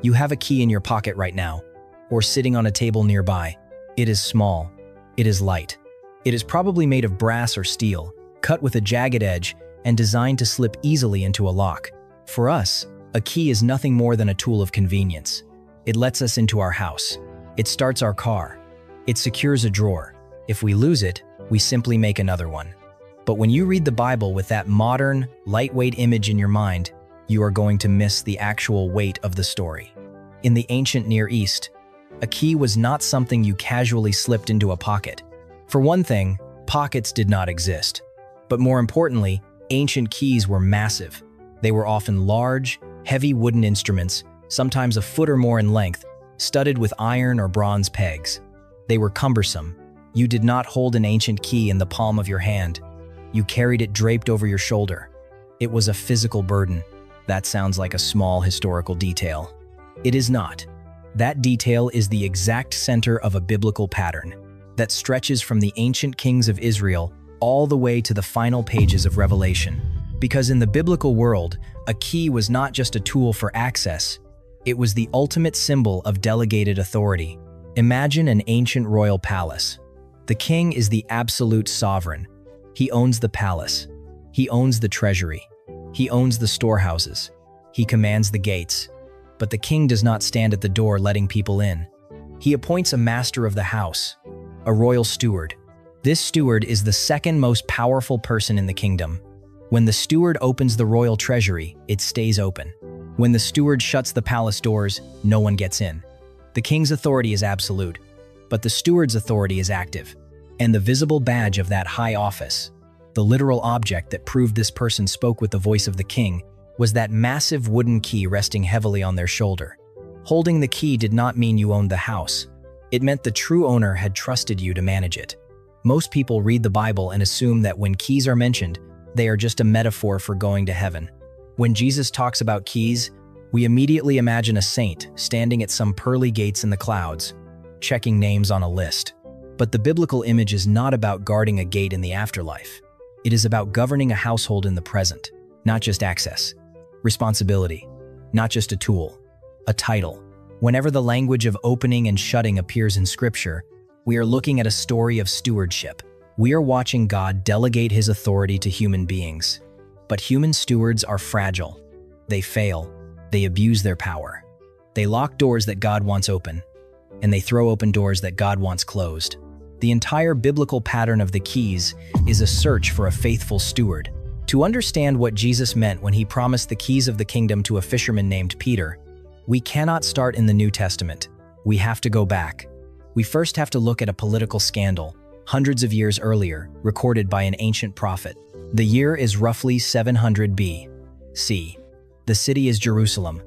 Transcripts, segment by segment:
You have a key in your pocket right now, or sitting on a table nearby. It is small. It is light. It is probably made of brass or steel, cut with a jagged edge, and designed to slip easily into a lock. For us, a key is nothing more than a tool of convenience. It lets us into our house. It starts our car. It secures a drawer. If we lose it, we simply make another one. But when you read the Bible with that modern, lightweight image in your mind, you are going to miss the actual weight of the story. In the ancient Near East, a key was not something you casually slipped into a pocket. For one thing, pockets did not exist. But more importantly, ancient keys were massive. They were often large, heavy wooden instruments, sometimes a foot or more in length, studded with iron or bronze pegs. They were cumbersome. You did not hold an ancient key in the palm of your hand. You carried it draped over your shoulder. It was a physical burden. That sounds like a small historical detail. It is not. That detail is the exact center of a biblical pattern that stretches from the ancient kings of Israel all the way to the final pages of Revelation. Because in the biblical world, a key was not just a tool for access, it was the ultimate symbol of delegated authority. Imagine an ancient royal palace. The king is the absolute sovereign. He owns the palace. He owns the treasury. He owns the storehouses. He commands the gates. But the king does not stand at the door letting people in. He appoints a master of the house, a royal steward. This steward is the second most powerful person in the kingdom. When the steward opens the royal treasury, it stays open. When the steward shuts the palace doors, no one gets in. The king's authority is absolute, but the steward's authority is active. And the visible badge of that high office, the literal object that proved this person spoke with the voice of the king, was that massive wooden key resting heavily on their shoulder. Holding the key did not mean you owned the house. It meant the true owner had trusted you to manage it. Most people read the Bible and assume that when keys are mentioned, they are just a metaphor for going to heaven. When Jesus talks about keys, we immediately imagine a saint standing at some pearly gates in the clouds, checking names on a list. But the biblical image is not about guarding a gate in the afterlife. It is about governing a household in the present, not just access. Responsibility, not just a tool, a title. Whenever the language of opening and shutting appears in Scripture, we are looking at a story of stewardship. We are watching God delegate His authority to human beings. But human stewards are fragile. They fail. They abuse their power. They lock doors that God wants open, and they throw open doors that God wants closed. The entire biblical pattern of the keys is a search for a faithful steward. To understand what Jesus meant when He promised the keys of the kingdom to a fisherman named Peter, we cannot start in the New Testament. We have to go back. We first have to look at a political scandal, hundreds of years earlier, recorded by an ancient prophet. The year is roughly 700 B.C. The city is Jerusalem.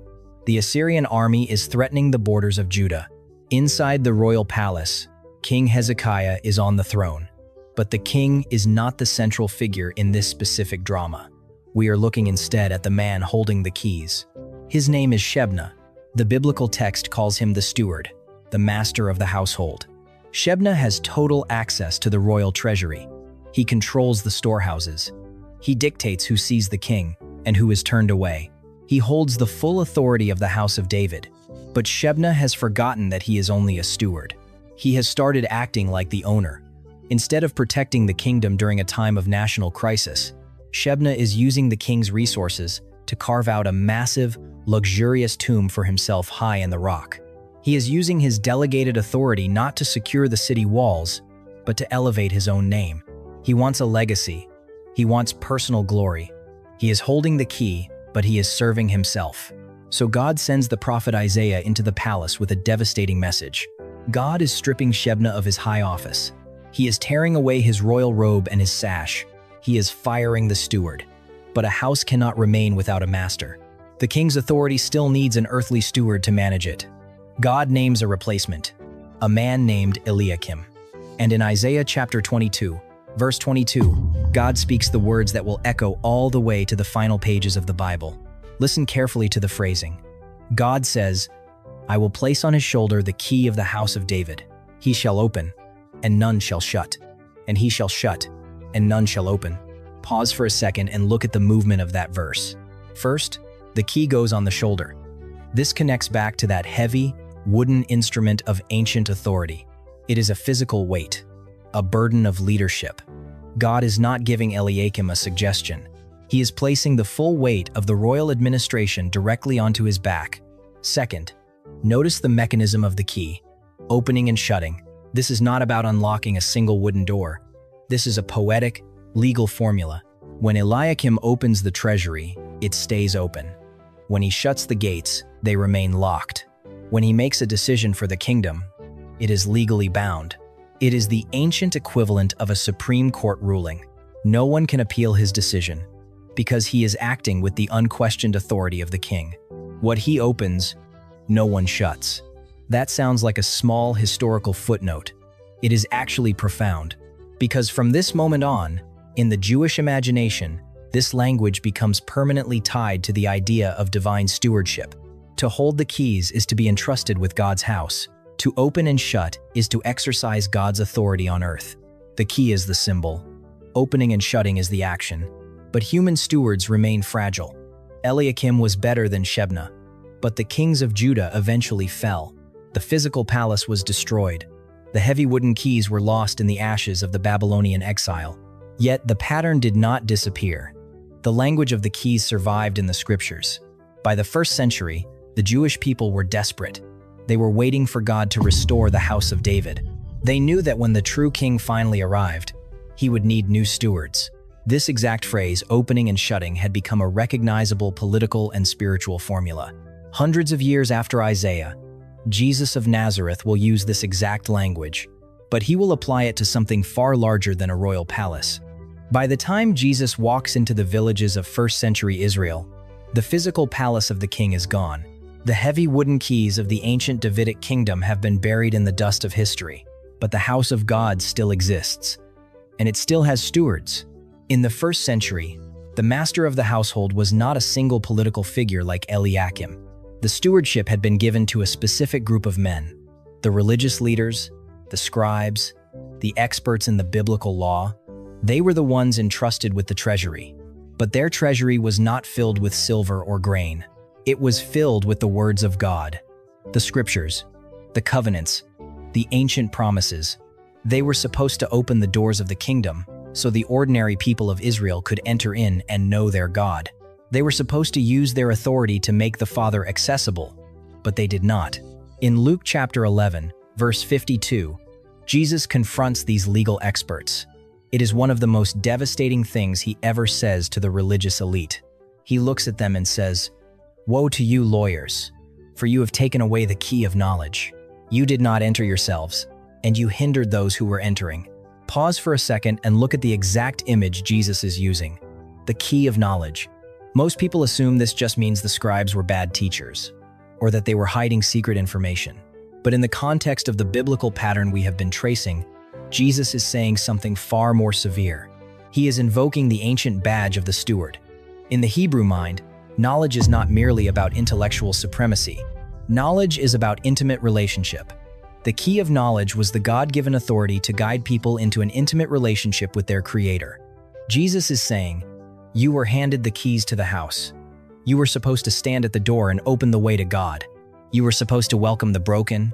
The Assyrian army is threatening the borders of Judah. Inside the royal palace, King Hezekiah is on the throne. But the king is not the central figure in this specific drama. We are looking instead at the man holding the keys. His name is Shebna. The biblical text calls him the steward, the master of the household. Shebna has total access to the royal treasury. He controls the storehouses. He dictates who sees the king and who is turned away. He holds the full authority of the house of David. But Shebna has forgotten that he is only a steward. He has started acting like the owner. Instead of protecting the kingdom during a time of national crisis, Shebna is using the king's resources to carve out a massive, luxurious tomb for himself high in the rock. He is using his delegated authority not to secure the city walls, but to elevate his own name. He wants a legacy. He wants personal glory. He is holding the key, but he is serving himself. So God sends the prophet Isaiah into the palace with a devastating message. God is stripping Shebna of his high office. He is tearing away his royal robe and his sash. He is firing the steward. But a house cannot remain without a master. The king's authority still needs an earthly steward to manage it. God names a replacement, a man named Eliakim. And in Isaiah chapter 22, verse 22, God speaks the words that will echo all the way to the final pages of the Bible. Listen carefully to the phrasing. God says, "I will place on his shoulder the key of the house of David. He shall open, and none shall shut. And he shall shut, and none shall open." Pause for a second and look at the movement of that verse. First, the key goes on the shoulder. This connects back to that heavy, wooden instrument of ancient authority. It is a physical weight, a burden of leadership. God is not giving Eliakim a suggestion. He is placing the full weight of the royal administration directly onto his back. Second, notice the mechanism of the key, opening and shutting. This is not about unlocking a single wooden door. This is a poetic, legal formula. When Eliakim opens the treasury, it stays open. When he shuts the gates, they remain locked. When he makes a decision for the kingdom, it is legally bound. It is the ancient equivalent of a Supreme Court ruling. No one can appeal his decision, because he is acting with the unquestioned authority of the king. What he opens, no one shuts. That sounds like a small historical footnote. It is actually profound, because from this moment on, in the Jewish imagination, this language becomes permanently tied to the idea of divine stewardship. To hold the keys is to be entrusted with God's house. To open and shut is to exercise God's authority on earth. The key is the symbol. Opening and shutting is the action. But human stewards remain fragile. Eliakim was better than Shebna, but the kings of Judah eventually fell. The physical palace was destroyed. The heavy wooden keys were lost in the ashes of the Babylonian exile. Yet the pattern did not disappear. The language of the keys survived in the scriptures. By the 1st century, the Jewish people were desperate. They were waiting for God to restore the house of David. They knew that when the true king finally arrived, he would need new stewards. This exact phrase, opening and shutting, had become a recognizable political and spiritual formula. Hundreds of years after Isaiah, Jesus of Nazareth will use this exact language, but he will apply it to something far larger than a royal palace. By the time Jesus walks into the villages of 1st century Israel, the physical palace of the king is gone. The heavy wooden keys of the ancient Davidic kingdom have been buried in the dust of history, but the house of God still exists, and it still has stewards. In the 1st century, the master of the household was not a single political figure like Eliakim. The stewardship had been given to a specific group of men: the religious leaders, the scribes, the experts in the biblical law. They were the ones entrusted with the treasury. But their treasury was not filled with silver or grain. It was filled with the words of God, the scriptures, the covenants, the ancient promises. They were supposed to open the doors of the kingdom so the ordinary people of Israel could enter in and know their God. They were supposed to use their authority to make the Father accessible, but they did not. In Luke chapter 11, verse 52, Jesus confronts these legal experts. It is one of the most devastating things he ever says to the religious elite. He looks at them and says, "Woe to you, lawyers, for you have taken away the key of knowledge. You did not enter yourselves, and you hindered those who were entering." Pause for a second and look at the exact image Jesus is using. The key of knowledge. Most people assume this just means the scribes were bad teachers, or that they were hiding secret information. But in the context of the biblical pattern we have been tracing, Jesus is saying something far more severe. He is invoking the ancient badge of the steward. In the Hebrew mind, knowledge is not merely about intellectual supremacy. Knowledge is about intimate relationship. The key of knowledge was the God-given authority to guide people into an intimate relationship with their Creator. Jesus is saying, you were handed the keys to the house. You were supposed to stand at the door and open the way to God. You were supposed to welcome the broken,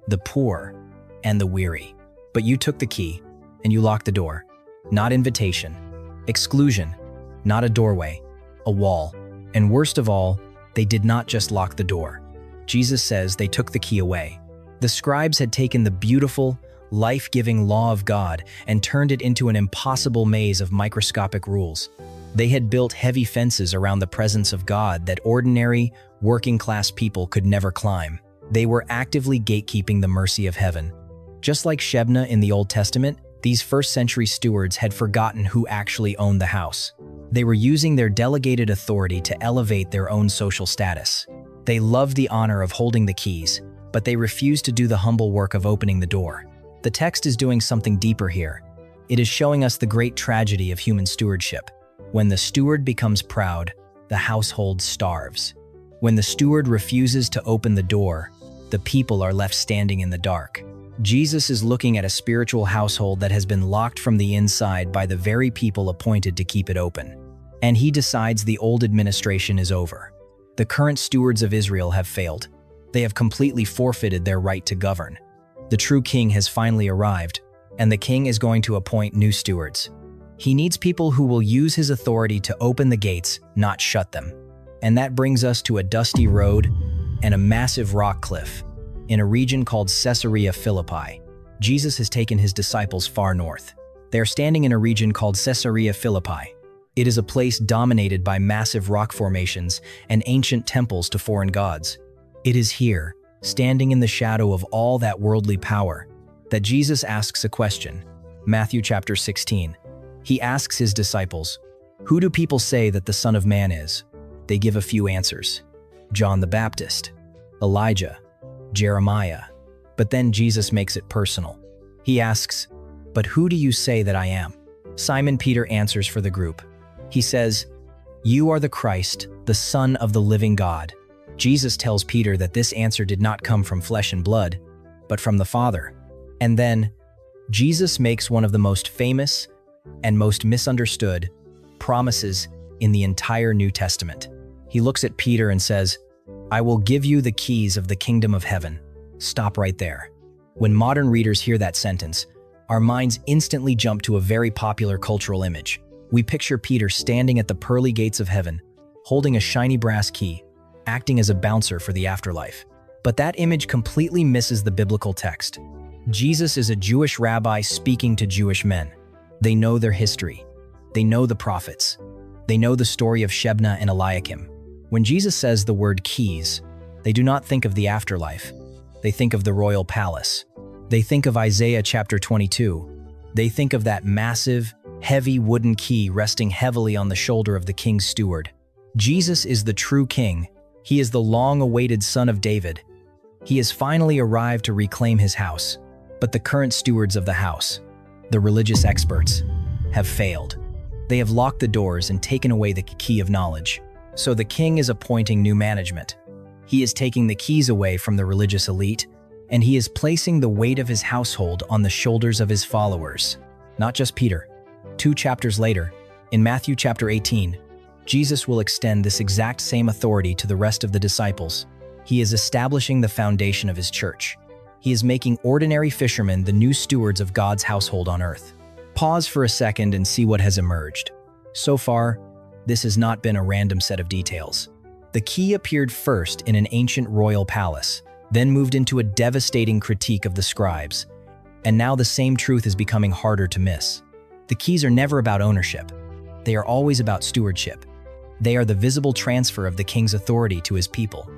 the poor, and the weary. But you took the key, and you locked the door. Not invitation, exclusion, not a doorway, a wall. And worst of all, they did not just lock the door. Jesus says they took the key away. The scribes had taken the beautiful, life-giving law of God and turned it into an impossible maze of microscopic rules. They had built heavy fences around the presence of God that ordinary, working-class people could never climb. They were actively gatekeeping the mercy of heaven. Just like Shebna in the Old Testament, these first-century stewards had forgotten who actually owned the house. They were using their delegated authority to elevate their own social status. They loved the honor of holding the keys, but they refused to do the humble work of opening the door. The text is doing something deeper here. It is showing us the great tragedy of human stewardship. When the steward becomes proud, the household starves. When the steward refuses to open the door, the people are left standing in the dark. Jesus is looking at a spiritual household that has been locked from the inside by the very people appointed to keep it open. And he decides the old administration is over. The current stewards of Israel have failed. They have completely forfeited their right to govern. The true king has finally arrived, and the king is going to appoint new stewards. He needs people who will use his authority to open the gates, not shut them. And that brings us to a dusty road and a massive rock cliff. In a region called Caesarea Philippi, Jesus has taken his disciples far north. They are standing in a region called Caesarea Philippi. It is a place dominated by massive rock formations and ancient temples to foreign gods. It is here, standing in the shadow of all that worldly power, that Jesus asks a question. Matthew chapter 16. He asks his disciples, "Who do people say that the Son of Man is?" They give a few answers. John the Baptist, Elijah, Jeremiah. But then Jesus makes it personal. He asks, "But who do you say that I am?" Simon Peter answers for the group. He says, "You are the Christ, the Son of the living God." Jesus tells Peter that this answer did not come from flesh and blood, but from the Father. And then, Jesus makes one of the most famous and most misunderstood promises in the entire New Testament. He looks at Peter and says, "I will give you the keys of the kingdom of heaven." Stop right there. When modern readers hear that sentence, our minds instantly jump to a very popular cultural image. We picture Peter standing at the pearly gates of heaven, holding a shiny brass key, acting as a bouncer for the afterlife. But that image completely misses the biblical text. Jesus is a Jewish rabbi speaking to Jewish men. They know their history. They know the prophets. They know the story of Shebna and Eliakim. When Jesus says the word keys, they do not think of the afterlife. They think of the royal palace. They think of Isaiah chapter 22. They think of that massive, heavy wooden key resting heavily on the shoulder of the king's steward. Jesus is the true king. He is the long-awaited son of David. He has finally arrived to reclaim his house. But the current stewards of the house, the religious experts, have failed. They have locked the doors and taken away the key of knowledge. So the king is appointing new management. He is taking the keys away from the religious elite, and he is placing the weight of his household on the shoulders of his followers. Not just Peter. 2 chapters later, in Matthew chapter 18, Jesus will extend this exact same authority to the rest of the disciples. He is establishing the foundation of his church. He is making ordinary fishermen the new stewards of God's household on earth. Pause for a second and see what has emerged. So far, this has not been a random set of details. The key appeared first in an ancient royal palace, then moved into a devastating critique of the scribes. And now the same truth is becoming harder to miss. The keys are never about ownership. They are always about stewardship. They are the visible transfer of the king's authority to his people.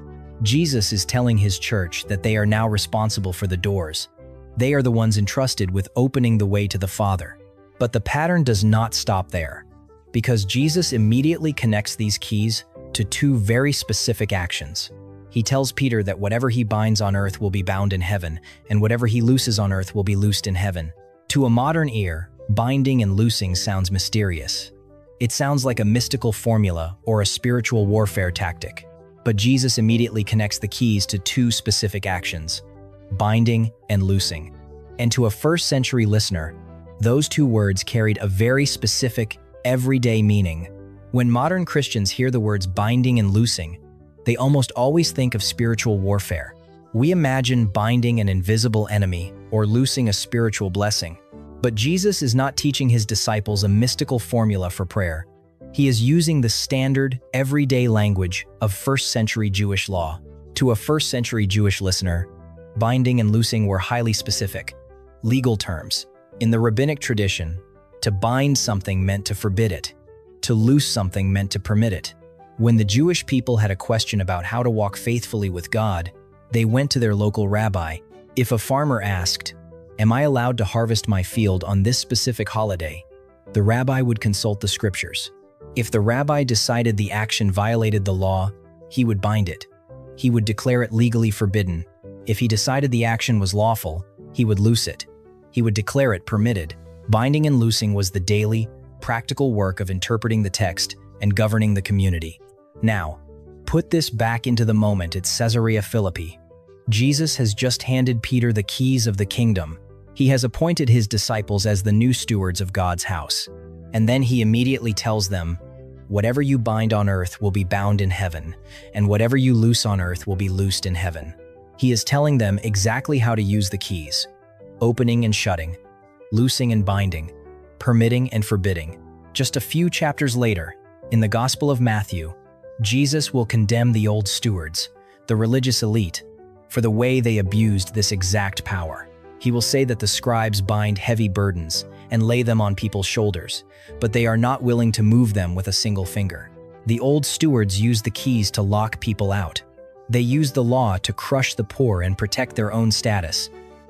Jesus is telling his church that they are now responsible for the doors. They are the ones entrusted with opening the way to the Father. But the pattern does not stop there, because Jesus immediately connects these keys to two very specific actions. He tells Peter that whatever he binds on earth will be bound in heaven, and whatever he looses on earth will be loosed in heaven. To a modern ear, binding and loosing sounds mysterious. It sounds like a mystical formula or a spiritual warfare tactic. But Jesus immediately connects the keys to two specific actions: binding and loosing. And to a first-century listener, those two words carried a very specific, everyday meaning. When modern Christians hear the words binding and loosing, they almost always think of spiritual warfare. We imagine binding an invisible enemy or loosing a spiritual blessing. But Jesus is not teaching his disciples a mystical formula for prayer. He is using the standard, everyday language of first-century Jewish law. To a first-century Jewish listener, binding and loosing were highly specific, legal terms. In the rabbinic tradition, to bind something meant to forbid it. To loose something meant to permit it. When the Jewish people had a question about how to walk faithfully with God, they went to their local rabbi. If a farmer asked, "Am I allowed to harvest my field on this specific holiday?" the rabbi would consult the scriptures. If the rabbi decided the action violated the law, he would bind it. He would declare it legally forbidden. If he decided the action was lawful, he would loose it. He would declare it permitted. Binding and loosing was the daily, practical work of interpreting the text and governing the community. Now, put this back into the moment at Caesarea Philippi. Jesus has just handed Peter the keys of the kingdom. He has appointed his disciples as the new stewards of God's house. And then he immediately tells them, Whatever you bind on earth will be bound in heaven, and whatever you loose on earth will be loosed in heaven. He is telling them exactly how to use the keys: opening and shutting, loosing and binding, permitting and forbidding. Just a few chapters later, in the Gospel of Matthew, Jesus will condemn the old stewards, the religious elite, for the way they abused this exact power. He will say that the scribes bind heavy burdens and lay them on people's shoulders, but they are not willing to move them with a single finger. The old stewards use the keys to lock people out. They use the law to crush the poor and protect their own status.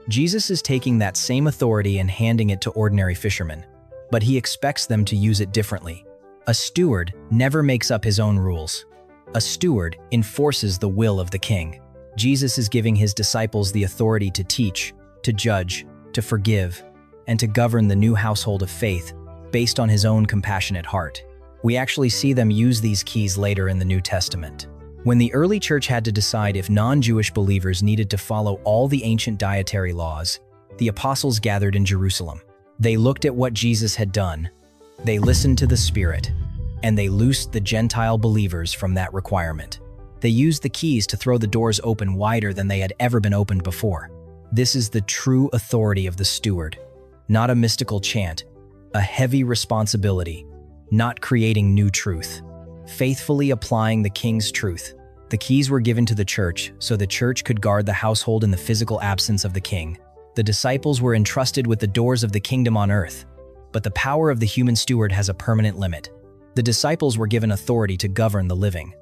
Jesus is taking that same authority and handing it to ordinary fishermen, but he expects them to use it differently. A steward never makes up his own rules. A steward enforces the will of the king. Jesus is giving his disciples the authority to teach, to judge, to forgive, and to govern the new household of faith based on his own compassionate heart. We actually see them use these keys later in the New Testament. When the early church had to decide if non-Jewish believers needed to follow all the ancient dietary laws, the apostles gathered in Jerusalem. They looked at what Jesus had done, they listened to the Spirit, and they loosed the Gentile believers from that requirement. They used the keys to throw the doors open wider than they had ever been opened before. This is the true authority of the steward, not a mystical chant, a heavy responsibility, not creating new truth, faithfully applying the king's truth. The keys were given to the church so the church could guard the household in the physical absence of the king. The disciples were entrusted with the doors of the kingdom on earth, but the power of the human steward has a permanent limit. The disciples were given authority to govern the living.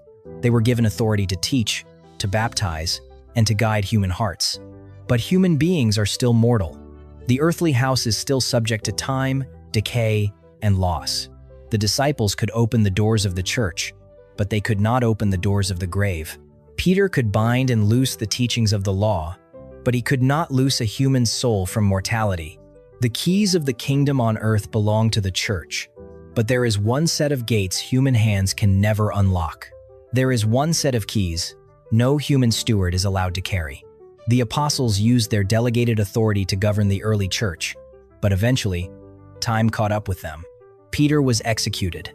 They were given authority to teach, to baptize, and to guide human hearts. But human beings are still mortal. The earthly house is still subject to time, decay, and loss. The disciples could open the doors of the church, but they could not open the doors of the grave. Peter could bind and loose the teachings of the law, but he could not loose a human soul from mortality. The keys of the kingdom on earth belong to the church, but there is one set of gates human hands can never unlock. There is one set of keys no human steward is allowed to carry. The apostles used their delegated authority to govern the early church, but eventually, time caught up with them. Peter was executed.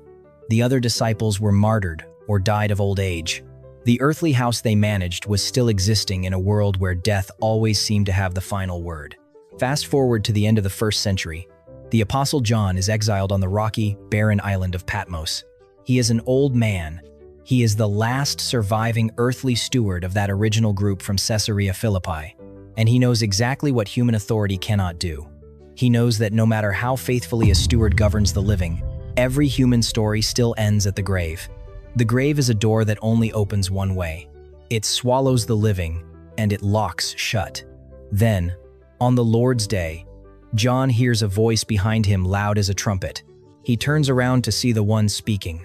The other disciples were martyred or died of old age. The earthly house they managed was still existing in a world where death always seemed to have the final word. Fast forward to the end of the 1st century. The Apostle John is exiled on the rocky, barren island of Patmos. He is an old man. He is the last surviving earthly steward of that original group from Caesarea Philippi, and he knows exactly what human authority cannot do. He knows that no matter how faithfully a steward governs the living, every human story still ends at the grave. The grave is a door that only opens one way. It swallows the living, and it locks shut. Then, on the Lord's day, John hears a voice behind him loud as a trumpet. He turns around to see the one speaking.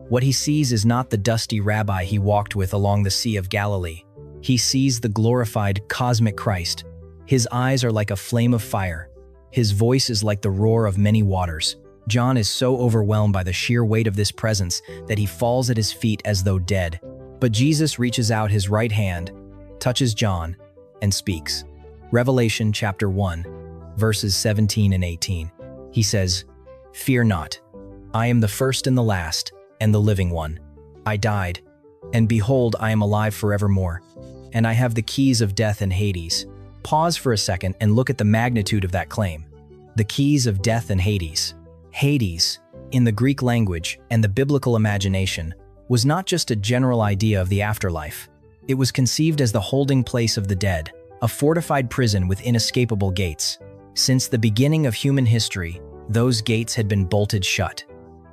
What he sees is not the dusty rabbi he walked with along the Sea of Galilee. He sees the glorified cosmic Christ. His eyes are like a flame of fire. His voice is like the roar of many waters. John is so overwhelmed by the sheer weight of this presence that he falls at his feet as though dead. But Jesus reaches out his right hand, touches John, and speaks. Revelation chapter 1, verses 17 and 18. He says, "Fear not. I am the first and the last, and the living one. I died, and behold, I am alive forevermore, and I have the keys of death and Hades." Pause for a second and look at the magnitude of that claim. The keys of death and Hades. Hades, in the Greek language and the biblical imagination, was not just a general idea of the afterlife. It was conceived as the holding place of the dead, a fortified prison with inescapable gates. Since the beginning of human history, those gates had been bolted shut.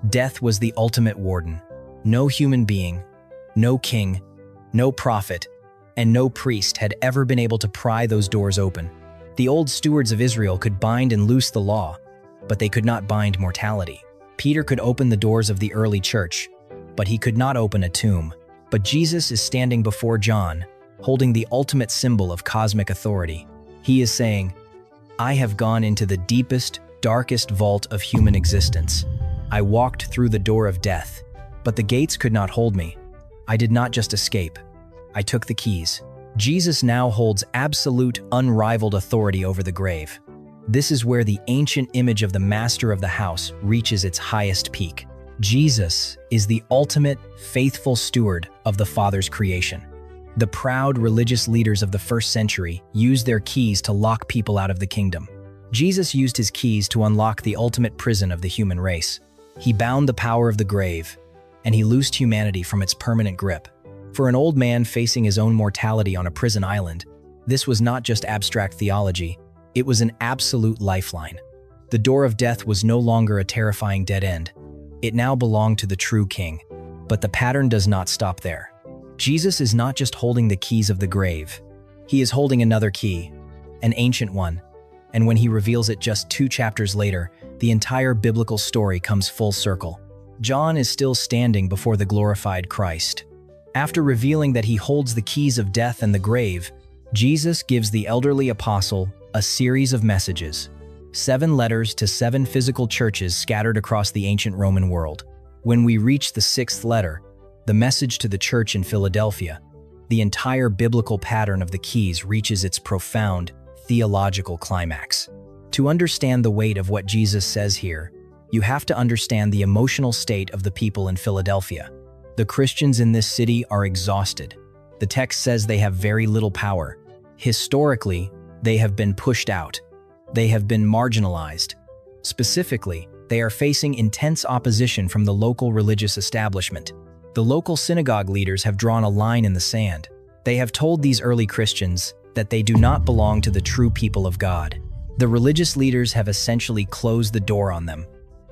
Death was the ultimate warden. No human being, no king, no prophet, and no priest had ever been able to pry those doors open. The old stewards of Israel could bind and loose the law, but they could not bind mortality. Peter could open the doors of the early church, but he could not open a tomb. But Jesus is standing before John, holding the ultimate symbol of cosmic authority. He is saying, "I have gone into the deepest, darkest vault of human existence. I walked through the door of death, but the gates could not hold me. I did not just escape. I took the keys." Jesus now holds absolute, unrivaled authority over the grave. This is where the ancient image of the master of the house reaches its highest peak. Jesus is the ultimate faithful steward of the Father's creation. The proud religious leaders of the first century used their keys to lock people out of the kingdom. Jesus used his keys to unlock the ultimate prison of the human race. He bound the power of the grave, and he loosed humanity from its permanent grip. For an old man facing his own mortality on a prison island, this was not just abstract theology, it was an absolute lifeline. The door of death was no longer a terrifying dead end. It now belonged to the true king. But the pattern does not stop there. Jesus is not just holding the keys of the grave. He is holding another key, an ancient one. And when he reveals it just 2 chapters later, the entire biblical story comes full circle. John is still standing before the glorified Christ. After revealing that he holds the keys of death and the grave, Jesus gives the elderly apostle a series of messages. 7 letters to 7 physical churches scattered across the ancient Roman world. When we reach the 6th letter, the message to the church in Philadelphia, the entire biblical pattern of the keys reaches its profound theological climax. To understand the weight of what Jesus says here, you have to understand the emotional state of the people in Philadelphia. The Christians in this city are exhausted. The text says they have very little power. Historically, they have been pushed out. They have been marginalized. Specifically, they are facing intense opposition from the local religious establishment. The local synagogue leaders have drawn a line in the sand. They have told these early Christians that they do not belong to the true people of God. The religious leaders have essentially closed the door on them.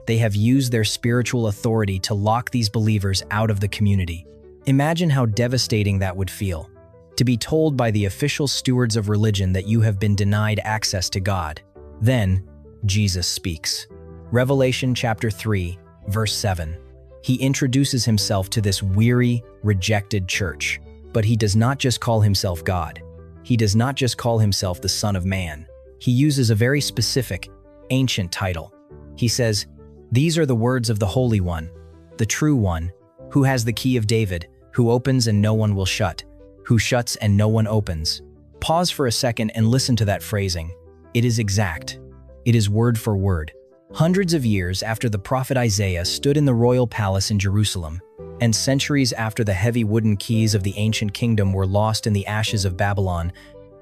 They have used their spiritual authority to lock these believers out of the community. Imagine how devastating that would feel, to be told by the official stewards of religion that you have been denied access to God. Then, Jesus speaks. Revelation chapter 3, verse 7. He introduces himself to this weary, rejected church. But he does not just call himself God. He does not just call himself the Son of Man. He uses a very specific, ancient title. He says, "These are the words of the Holy One, the True One, who has the key of David, who opens and no one will shut, who shuts and no one opens." Pause for a second and listen to that phrasing. It is exact. It is word for word. Hundreds of years after the prophet Isaiah stood in the royal palace in Jerusalem, and centuries after the heavy wooden keys of the ancient kingdom were lost in the ashes of Babylon,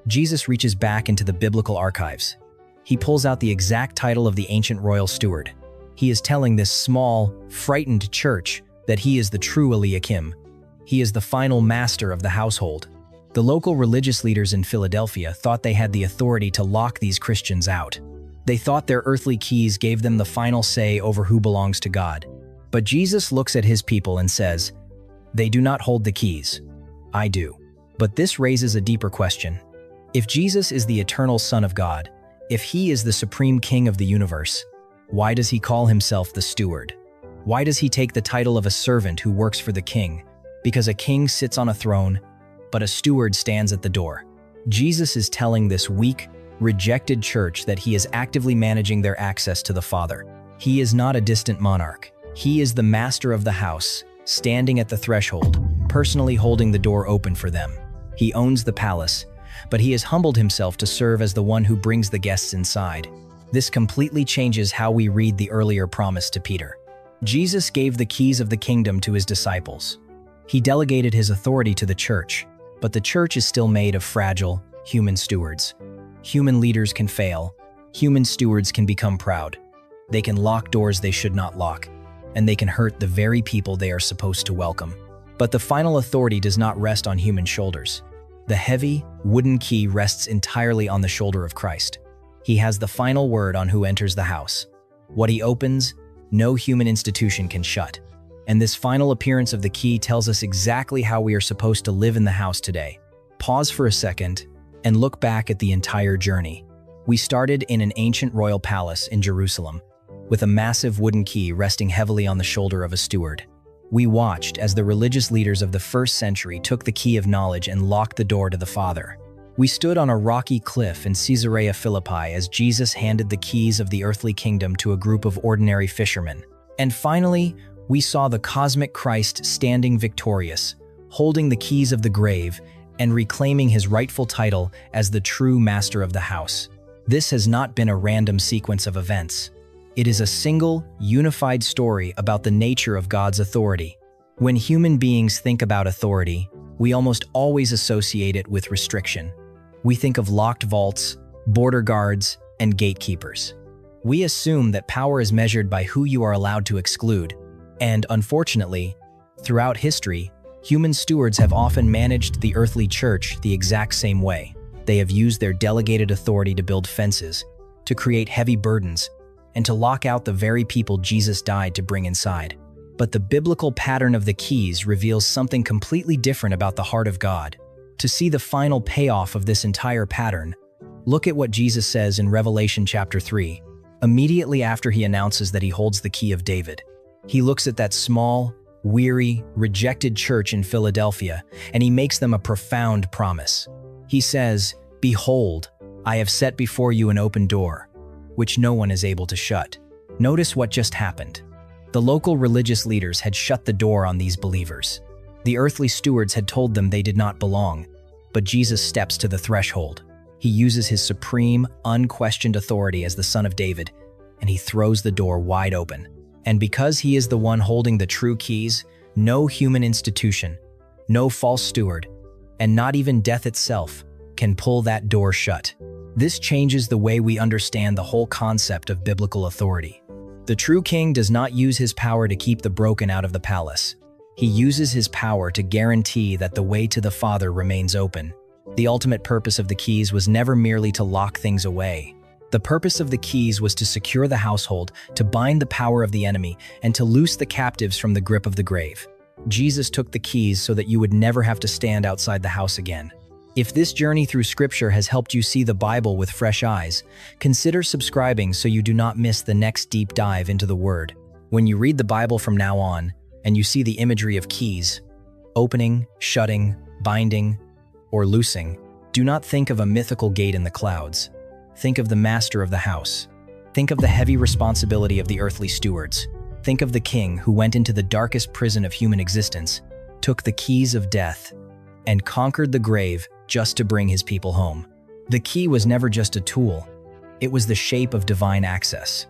Jesus reaches back into the biblical archives. He pulls out the exact title of the ancient royal steward. He is telling this small, frightened church that he is the true Eliakim. He is the final master of the household. The local religious leaders in Philadelphia thought they had the authority to lock these Christians out. They thought their earthly keys gave them the final say over who belongs to God. But Jesus looks at his people and says, "They do not hold the keys. I do." But this raises a deeper question. If Jesus is the eternal Son of God, if he is the supreme king of the universe, why does he call himself the steward? Why does he take the title of a servant who works for the king? Because a king sits on a throne, but a steward stands at the door. Jesus is telling this weak, rejected church that he is actively managing their access to the Father. He is not a distant monarch. He is the master of the house, standing at the threshold, personally holding the door open for them. He owns the palace, but he has humbled himself to serve as the one who brings the guests inside. This completely changes how we read the earlier promise to Peter. Jesus gave the keys of the kingdom to his disciples. He delegated his authority to the church, but the church is still made of fragile, human stewards. Human leaders can fail. Human stewards can become proud. They can lock doors they should not lock, and they can hurt the very people they are supposed to welcome. But the final authority does not rest on human shoulders. The heavy, wooden key rests entirely on the shoulder of Christ. He has the final word on who enters the house. What he opens, no human institution can shut. And this final appearance of the key tells us exactly how we are supposed to live in the house today. Pause for a second and look back at the entire journey. We started in an ancient royal palace in Jerusalem, with a massive wooden key resting heavily on the shoulder of a steward. We watched as the religious leaders of the first century took the key of knowledge and locked the door to the Father. We stood on a rocky cliff in Caesarea Philippi as Jesus handed the keys of the earthly kingdom to a group of ordinary fishermen. And finally, we saw the cosmic Christ standing victorious, holding the keys of the grave and reclaiming his rightful title as the true master of the house. This has not been a random sequence of events. It is a single, unified story about the nature of God's authority. When human beings think about authority, we almost always associate it with restriction. We think of locked vaults, border guards, and gatekeepers. We assume that power is measured by who you are allowed to exclude, and unfortunately, throughout history, human stewards have often managed the earthly church the exact same way. They have used their delegated authority to build fences, to create heavy burdens, and to lock out the very people Jesus died to bring inside. But the biblical pattern of the keys reveals something completely different about the heart of God. To see the final payoff of this entire pattern, look at what Jesus says in Revelation chapter 3, immediately after he announces that he holds the key of David. He looks at that small, weary, rejected church in Philadelphia, and he makes them a profound promise. He says, "Behold, I have set before you an open door, which no one is able to shut." Notice what just happened. The local religious leaders had shut the door on these believers. The earthly stewards had told them they did not belong, but Jesus steps to the threshold. He uses his supreme, unquestioned authority as the Son of David, and he throws the door wide open. And because he is the one holding the true keys, no human institution, no false steward, and not even death itself can pull that door shut. This changes the way we understand the whole concept of biblical authority. The true king does not use his power to keep the broken out of the palace. He uses his power to guarantee that the way to the Father remains open. The ultimate purpose of the keys was never merely to lock things away. The purpose of the keys was to secure the household, to bind the power of the enemy, and to loose the captives from the grip of the grave. Jesus took the keys so that you would never have to stand outside the house again. If this journey through Scripture has helped you see the Bible with fresh eyes, consider subscribing so you do not miss the next deep dive into the Word. When you read the Bible from now on, and you see the imagery of keys, opening, shutting, binding, or loosing, do not think of a mythical gate in the clouds. Think of the master of the house. Think of the heavy responsibility of the earthly stewards. Think of the king who went into the darkest prison of human existence, took the keys of death, and conquered the grave just to bring his people home. The key was never just a tool. It was the shape of divine access.